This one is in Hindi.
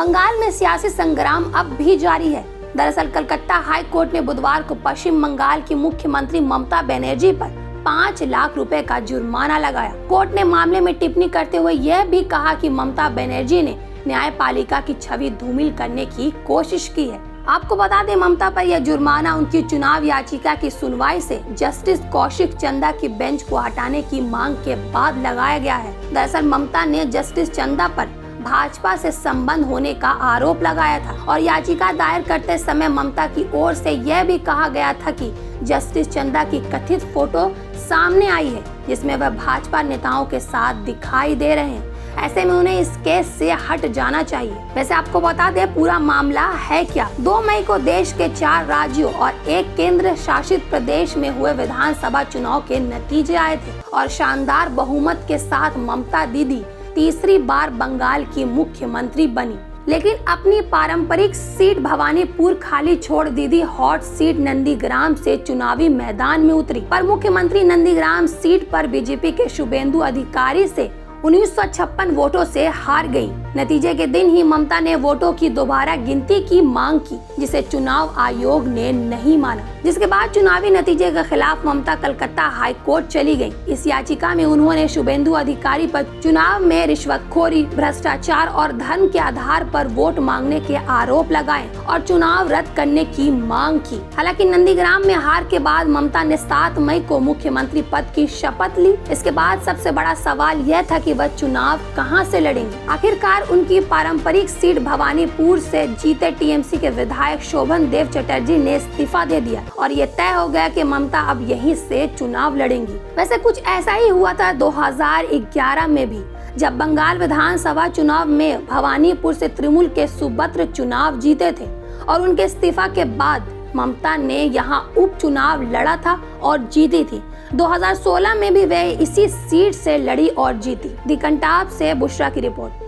बंगाल में सियासी संग्राम अब भी जारी है। दरअसल कलकत्ता हाई कोर्ट ने बुधवार को पश्चिम बंगाल की मुख्यमंत्री ममता बनर्जी पर 5 लाख रुपए का जुर्माना लगाया। कोर्ट ने मामले में टिप्पणी करते हुए यह भी कहा कि ममता बनर्जी ने न्यायपालिका की छवि धूमिल करने की कोशिश की है। आपको बता दें, ममता पर यह जुर्माना उनकी चुनाव याचिका की सुनवाई से जस्टिस कौशिक चंदा की बेंच को हटाने की मांग के बाद लगाया गया है। दरअसल ममता ने जस्टिस चंदा पर भाजपा से संबंध होने का आरोप लगाया था और याचिका दायर करते समय ममता की ओर से यह भी कहा गया था कि जस्टिस चंदा की कथित फोटो सामने आई है जिसमें वह भाजपा नेताओं के साथ दिखाई दे रहे हैं। ऐसे में उन्हें इस केस से हट जाना चाहिए। वैसे आपको बता दें पूरा मामला है क्या। 2 मई को देश के 4 राज्यों और 1 केंद्र शासित प्रदेश में हुए विधानसभा चुनाव के नतीजे आए थे और शानदार बहुमत के साथ ममता दीदी तीसरी बार बंगाल की मुख्यमंत्री बनी। लेकिन अपनी पारंपरिक सीट भवानीपुर खाली छोड़ दीदी हॉट सीट नंदीग्राम से चुनावी मैदान में उतरी। पर मुख्यमंत्री नंदीग्राम सीट पर बीजेपी के शुभेंदु अधिकारी से 1956 वोटों से हार गई। नतीजे के दिन ही ममता ने वोटों की दोबारा गिनती की मांग की जिसे चुनाव आयोग ने नहीं माना, जिसके बाद चुनावी नतीजे के खिलाफ ममता कलकत्ता हाई कोर्ट चली गई। इस याचिका में उन्होंने शुभेंदु अधिकारी पर चुनाव में रिश्वतखोरी, भ्रष्टाचार और धर्म के आधार पर वोट मांगने के आरोप लगाए और चुनाव रद्द करने की मांग की। हालांकि नंदीग्राम में हार के बाद ममता ने 7 मई को मुख्यमंत्री पद की शपथ ली। इसके बाद सबसे बड़ा सवाल यह था कि वह चुनाव कहां से लड़ेंगे। आखिरकार उनकी पारंपरिक सीट भवानीपुर से जीते टीएमसी के विधायक शोभन देव चटर्जी ने इस्तीफा दे दिया और ये तय हो गया कि ममता अब यहीं से चुनाव लड़ेंगी। वैसे कुछ ऐसा ही हुआ था 2011 में भी, जब बंगाल विधानसभा चुनाव में भवानीपुर से तृणमूल के सुभद्र चुनाव जीते थे और उनके इस्तीफा के बाद ममता ने यहां उपचुनाव लड़ा था और जीती थी। 2016 में भी वे इसी सीट से लड़ी और जीती। दी कंटाप से बुशरा की रिपोर्ट।